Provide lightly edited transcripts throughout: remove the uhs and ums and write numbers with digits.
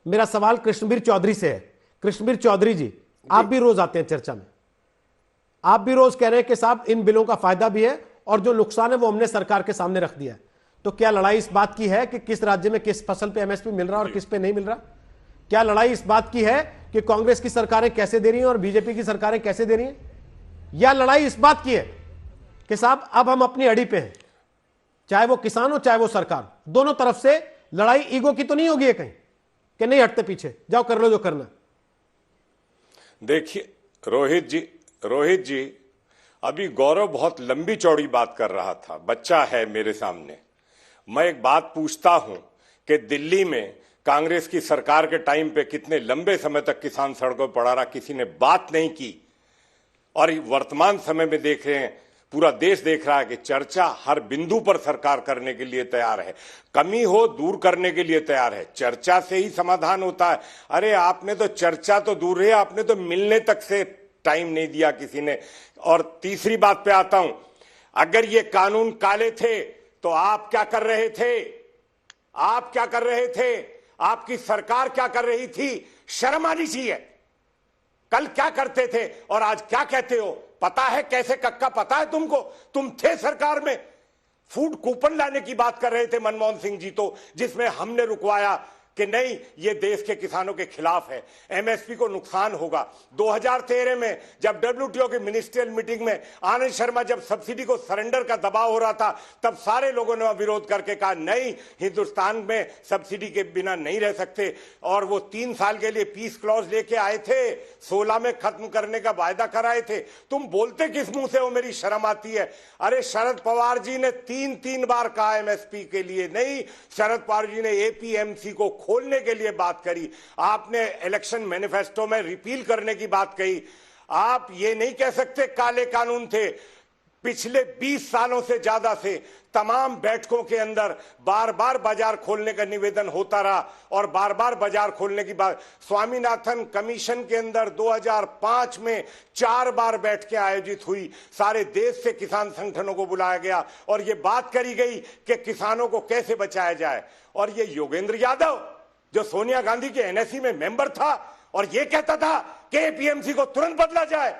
मेरा सवाल कृष्णवीर चौधरी से है। कृष्णवीर चौधरी जी, आप भी रोज आते हैं चर्चा में, आप भी रोज कह रहे हैं कि साहब इन बिलों का फायदा भी है और जो नुकसान है वो हमने सरकार के सामने रख दिया है। तो क्या लड़ाई इस बात की है कि किस राज्य में किस फसल पे एमएसपी मिल रहा है और किस पे नहीं मिल रहा? क्या लड़ाई इस बात की है कि कांग्रेस की सरकारें कैसे दे रही हैं और बीजेपी की सरकारें कैसे दे रही हैं? या लड़ाई इस बात की है कि साहब अब हम अपनी अड़ी पे हैं, चाहे वो किसान हो चाहे वो सरकार, दोनों तरफ से लड़ाई ईगो की तो नहीं होगी कहीं कि नहीं हटते पीछे, जाओ कर लो जो करना। देखिए रोहित जी अभी गौरव बहुत लंबी चौड़ी बात कर रहा था, बच्चा है मेरे सामने। मैं एक बात पूछता हूं कि दिल्ली में कांग्रेस की सरकार के टाइम पे कितने लंबे समय तक किसान सड़कों पर पड़ा रहा, किसी ने बात नहीं की। और वर्तमान समय में देख रहे हैं, पूरा देश देख रहा है कि चर्चा हर बिंदु पर सरकार करने के लिए तैयार है, कमी हो दूर करने के लिए तैयार है। चर्चा से ही समाधान होता है। अरे आपने तो चर्चा तो दूर है, आपने तो मिलने तक से टाइम नहीं दिया किसी ने। और तीसरी बात पे आता हूं, अगर ये कानून काले थे तो आप क्या कर रहे थे? आप क्या कर रहे थे? आपकी सरकार क्या कर रही थी? शर्म आनी चाहिए। कल क्या करते थे और आज क्या कहते हो? पता है कैसे कक्का, पता है तुमको? तुम थे सरकार में, फूड कूपन लाने की बात कर रहे थे मनमोहन सिंह जी, तो जिसमें हमने रुकवाया कि नहीं ये देश के किसानों के खिलाफ है, एमएसपी को नुकसान होगा। 2013 में जब डब्ल्यूटीओ की मिनिस्ट्रियल मीटिंग में आनंद शर्मा जब सब्सिडी को सरेंडर का दबाव हो रहा था, तब सारे लोगों ने विरोध करके कहा नहीं, हिंदुस्तान में सब्सिडी के बिना नहीं रह सकते। और वो 3 साल के लिए पीस क्लॉज लेके आए थे, 16 में खत्म करने का वायदा कराए थे। तुम बोलते किस मुंह से हो? मेरी शर्म आती है। अरे शरद पवार जी ने 3 बार कहा एमएसपी के लिए नहीं, शरद पवार जी ने एपीएमसी को खोलने के लिए बात करी, आपने इलेक्शन मैनिफेस्टो में रिपील करने की बात कही। आप ये नहीं कह सकते काले कानून थे। पिछले 20 सालों से ज्यादा से तमाम बैठकों के अंदर बार बार बाजार खोलने का निवेदन होता रहा और बार बार बाजार खोलने की बात। स्वामीनाथन कमीशन के अंदर 2005 में 4 बार बैठकें आयोजित हुई, सारे देश से किसान संगठनों को बुलाया गया और यह बात करी गई कि किसानों को कैसे बचाया जाए। और ये योगेंद्र यादव जो सोनिया गांधी के एनएससी में मेंबर था और यह कहता था कि एपीएमसी को तुरंत बदला जाए,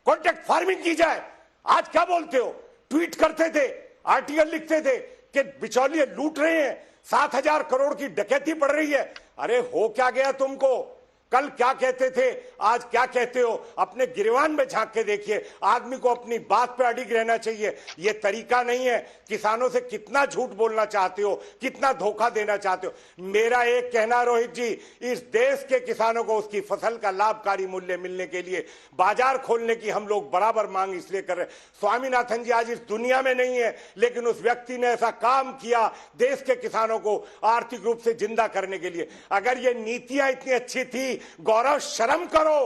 कॉन्ट्रैक्ट फार्मिंग की जाए, आज क्या बोलते हो? ट्वीट करते थे, आर्टिकल लिखते थे कि बिचौलिए लूट रहे हैं, 7,000 करोड़ की डकैती पड़ रही है। अरे हो क्या गया तुमको? कल क्या कहते थे, आज क्या कहते हो? अपने गिरवान में झांक के देखिए। आदमी को अपनी बात पे अडिग रहना चाहिए, ये तरीका नहीं है। किसानों से कितना झूठ बोलना चाहते हो, कितना धोखा देना चाहते हो। मेरा एक कहना रोहित जी, इस देश के किसानों को उसकी फसल का लाभकारी मूल्य मिलने के लिए बाजार खोलने की हम लोग बराबर मांग इसलिए कर रहे हैं। स्वामीनाथन जी आज इस दुनिया में नहीं है, लेकिन उस व्यक्ति ने ऐसा काम किया देश के किसानों को आर्थिक रूप से जिंदा करने के लिए। अगर ये नीतियां इतनी अच्छी थी, गौरव शर्म करो।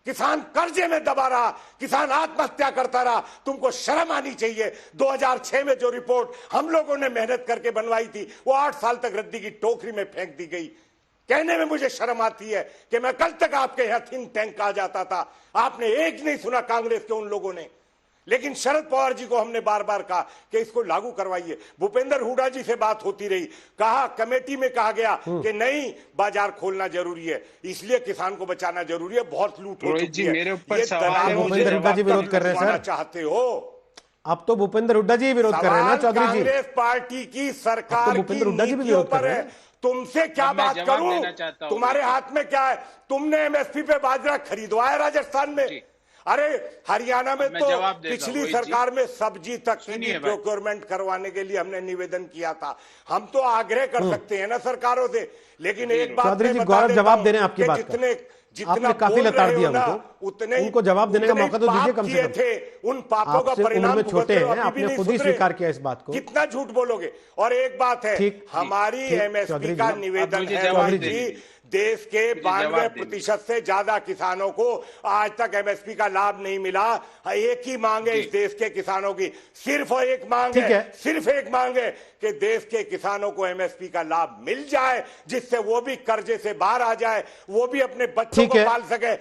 किसान कर्जे में दबा रहा, किसान आत्महत्या करता रहा, तुमको शर्म आनी चाहिए। 2006 में जो रिपोर्ट हम लोगों ने मेहनत करके बनवाई थी, वो 8 साल तक रद्दी की टोकरी में फेंक दी गई। कहने में मुझे शर्म आती है कि मैं कल तक आपके यहां थिंक टैंक आ जाता था, आपने एक नहीं सुना कांग्रेस के उन लोगों ने। लेकिन शरद पवार जी को हमने बार बार कहा कि इसको लागू करवाइए। भूपेंद्र हुड्डा जी से बात होती रही, कहा कमेटी में कहा गया कि नहीं बाजार खोलना जरूरी है, इसलिए किसान को बचाना जरूरी है, बहुत लूट हो चुकी है। मेरे ऊपर ये सवाल है, भूपेंद्र हुड्डा जी विरोध कर रहे हैं सर, चाहते हो? अब तो भूपेंद्र हुड्डा जी विरोध कर रहे हैं ना चौधरी जी? कांग्रेस पार्टी की सरकार की भूपेंद्र हुड्डा जी भी नीतियों विरोध कर पर रहे है। हैं। तुमसे क्या बात करूं? तुम्हारे हाथ में क्या है? तुमने एमएसपी पे बाजरा खरीदवाया राजस्थान में। अरे हरियाणा में तो पिछली सरकार में सब्जी तक की प्रोक्योरमेंट करवाने के लिए हमने निवेदन किया था। हम तो आग्रह कर सकते हैं ना सरकारों से, लेकिन एक बात चौधरी जी गौरव जवाब दे रहे हैं आपकी बात का। जितना काफी लताड़ दिया उनको, उतने उनको जवाब देने का मौका तो दीजिए कम से कम। थे उन पापों का परिणाम में छोटे हैं, आपने खुद ही स्वीकार किया इस बात को। कितना झूठ बोलोगे? और एक बात है, हमारी एमएसपी का निवेदन है, देश के 92% से ज्यादा किसानों को आज तक एमएसपी का लाभ नहीं मिला। एक ही मांग है इस देश के किसानों की, सिर्फ एक मांग है, सिर्फ एक मांग है कि देश के किसानों को एमएसपी का लाभ मिल जाए, जिससे वो भी कर्जे से बाहर आ जाए, वो भी अपने बच्चों को पाल सके।